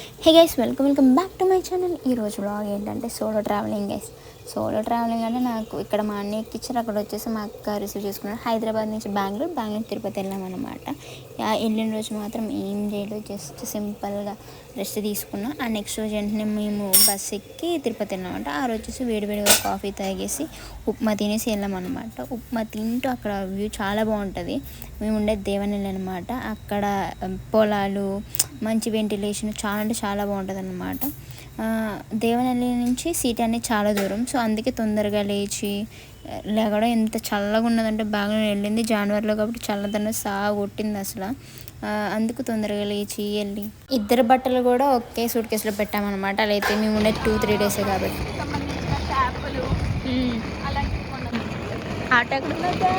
Hey guys, welcome back to my channel. ఈరోజు vlog ఏంటంటే solo travelling guys. Solo travelling అంటే నాకు ఇక్కడ మా అన్నయ్య ఎక్కిచ్చారు, అక్కడ వచ్చేసి మా అక్క రిసీవ్ చేసుకున్నాడు. హైదరాబాద్ నుంచి బెంగళూరు తిరుపతి వెళ్ళామన్నమాట. వెళ్ళిన రోజు మాత్రం ఏం చేయలేదు, జస్ట్ సింపుల్గా రెస్ట్ తీసుకున్నాం. ఆ నెక్స్ట్ రోజు వెంటనే మేము బస్ ఎక్కి తిరుపతి వెళ్ళామంట. ఆ రోజు వచ్చేసి వేడివేడిగా కాఫీ తాగేసి ఉప్మా తినేసి వెళ్ళామన్నమాట. ఉప్మా తింటూ అక్కడ వ్యూ చాలా బాగుంటుంది. మేము ఉండేది దేవనెల్లి అనమాట. అక్కడ పొలాలు, మంచి వెంటిలేషన్, చాలా అంటే చాలా బాగుంటుంది అన్నమాట. దేవనెల్లి నుంచి సీట్ అనేది చాలా దూరం. సో అందుకే తొందరగా లేగడం. ఎంత చల్లగా ఉన్నదంటే బెంగళూరు వెళ్ళింది జనవరిలో కాబట్టి చల్లదనం కొట్టింది అసలు. అందుకు తొందరగా వెళ్ళి ఇద్దరు బట్టలు కూడా ఒకే సూట్ కేసులో పెట్టామన్నమాట. అలా అయితే మేము ఉండేది 2-3 డేసే కాబట్టి. ఆట ఎక్కడ ఉందా?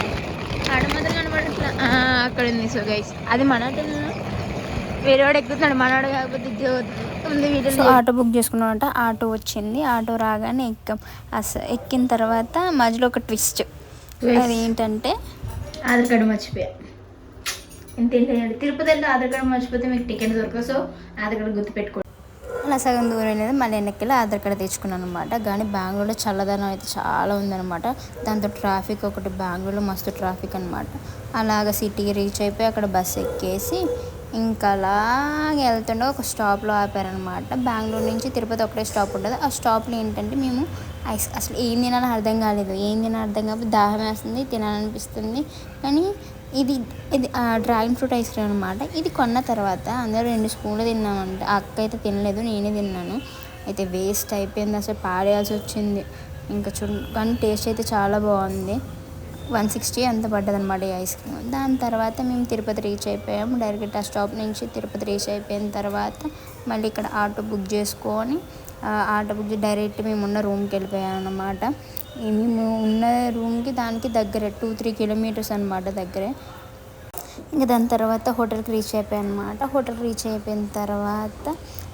ఆట మాత్రం కనబడట్లా. అక్కడ ఉంది. సో గైస్, అది మన వేరేవాడు ఎక్కుతున్నాడు, మనవాడు కాకపోతే ఆటో బుక్ చేసుకున్నాం అంట. ఆటో వచ్చింది. ఆటో రాగానే ఎక్కిన తర్వాత మధ్యలో ఒక ట్విస్ట్. అది ఏంటంటే ఆధార్ కార్డు మర్చిపోయా. ఇంతేంటి, తిరుపతి వెళ్తే ఆధార్ కార్డు మర్చిపోతే మీకు టికెట్ దొరకదు. సో ఆధార్ కార్డు గుర్తుపెట్టుకోండి. అలా సగం దూరం వెళ్ళేది, మళ్ళీ వెనక్కి ఆధార్ కార్డు తెచ్చుకున్నాను అనమాట. కానీ బెంగళూరులో చల్లదనం అయితే చాలా ఉందన్నమాట. దాంతో ట్రాఫిక్ ఒకటి, బెంగళూరులో మస్తు ట్రాఫిక్ అనమాట. అలాగ సిటీకి రీచ్ అయిపోయి అక్కడ బస్సు ఎక్కేసి ఇంకా అలాగే వెళ్తుండే ఒక స్టాప్లో ఆపారనమాట. బెంగళూరు నుంచి తిరుపతి ఒకటే స్టాప్ ఉంటుంది. ఆ స్టాప్లో ఏంటంటే మేము అసలు ఏం తినాలని అర్థం కాలేదు. కాకపోతే దాహం వేస్తుంది, తినాలనిపిస్తుంది. కానీ ఇది డ్రాగన్ ఫ్రూట్ ఐస్ క్రీమ్ అనమాట. ఇది కొన్న తర్వాత అందరూ 2 స్పూన్లు తిన్నామంట. ఆ అక్క అయితే తినలేదు, నేనే తిన్నాను. అయితే వేస్ట్ అయిపోయింది, అసలు పాడేయాల్సి వచ్చింది. ఇంకా కానీ టేస్ట్ అయితే చాలా బాగుంది. 160 అంత పడ్డదనమాట ఈ ఐస్ క్రీమ్. దాని తర్వాత మేము తిరుపతి రీచ్ అయిపోయాము. డైరెక్ట్ ఆ స్టాప్ నుంచి తిరుపతి రీచ్ అయిపోయిన తర్వాత మళ్ళీ ఇక్కడ ఆటో బుక్ చేసుకొని డైరెక్ట్ మేము ఉన్న రూమ్కి వెళ్ళిపోయాం అనమాట. మేము ఉన్న రూమ్కి దానికి దగ్గరే 2-3 కిలోమీటర్స్ అనమాట, దగ్గరే. ఇంకా దాని తర్వాత హోటల్కి రీచ్ అయిపోయాం అనమాట. హోటల్కి రీచ్ అయిపోయిన తర్వాత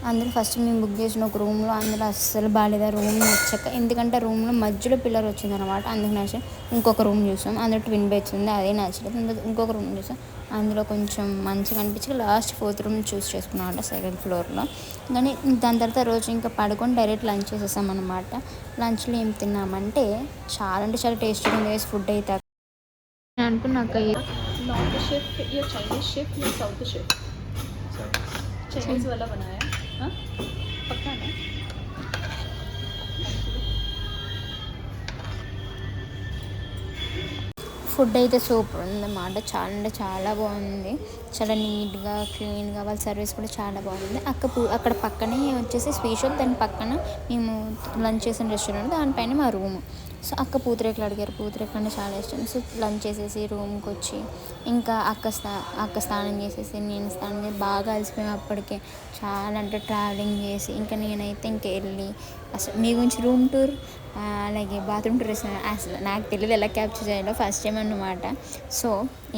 అందులో ఫస్ట్ మేము బుక్ చేసిన ఒక రూమ్లో అందులో అస్సలు బాగాలేదు. రూమ్ నచ్చక, ఎందుకంటే రూమ్లో మధ్యలో పిల్లర్ వచ్చిందనమాట. అందుకు నచ్చ ఇంకొక రూమ్ చూసాం, అందులో ట్విన్ బెడ్స్ ఉంది, అదే నచ్చలేదు. ఇంకొక రూమ్ చూసాం, అందులో కొంచెం మంచిగా అనిపించి లాస్ట్ 4th రూమ్ చూస్ చేసుకున్నాం అంట, 2nd ఫ్లోర్లో. కానీ దాని తర్వాత రోజు ఇంకా పడుకొని డైరెక్ట్ లంచ్ చేసేసాం అనమాట. లంచ్లో ఏం తిన్నామంటే చాలా అంటే చాలా టేస్టీగా ఉంది ఫుడ్ అయితే. అనుకున్నాక नॉर्थ शेफ या चाइनीज शेफ या साउथ शेफ? चाइनीज वाला बनाया हाँ पक्का ना? ఫుడ్ అయితే సూపర్ ఉందన్నమాట. చాలా అంటే చాలా బాగుంది. చాలా నీట్గా, క్లీన్గా, వాళ్ళ సర్వీస్ కూడా చాలా బాగుంది. అక్కడ పక్కనే వచ్చేసి స్వీట్ షాప్, దాని పక్కన మేము లంచ్ చేసిన రెస్టారెంట్, దానిపైన మా రూమ్. సో అక్క పూతరేకులు అడిగారు, పూతరేకులు అంటే చాలా ఇష్టం. సో లంచ్ చేసేసి రూమ్కి వచ్చి ఇంకా అక్క స్నానం చేసేసి నేను స్నానం చేసి బాగా అలసిపోయాం అప్పటికే. చాలా అంటే ట్రావెలింగ్ చేసి ఇంకా నేనైతే ఇంకా వెళ్ళి అసలు మీ గురించి రూమ్ టూర్ అలాగే బాత్రూమ్ టూర్ అసలు నాకు తెలియదు ఎలా క్యాప్చర్ చేయాలో, ఫస్ట్ టైం అన్నమాట. సో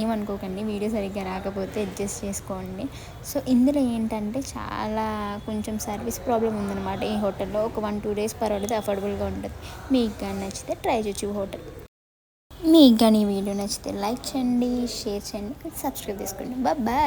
ఏమనుకోకండి, వీడియో సరిగ్గా రాకపోతే అడ్జస్ట్ చేసుకోండి. సో ఇందులో ఏంటంటే చాలా కొంచెం సర్వీస్ ప్రాబ్లం ఉందన్నమాట ఈ హోటల్లో. ఒక 1-2 డేస్ పర్వాలేదు, అఫోర్డబుల్గా ఉంటుంది. మీకు కానీ నచ్చితే ట్రై చేయొచ్చు హోటల్. మీకు కానీ ఈ వీడియో నచ్చితే లైక్ చేయండి, షేర్ చేయండి, సబ్స్క్రైబ్ చేసుకోండి. బాయ్.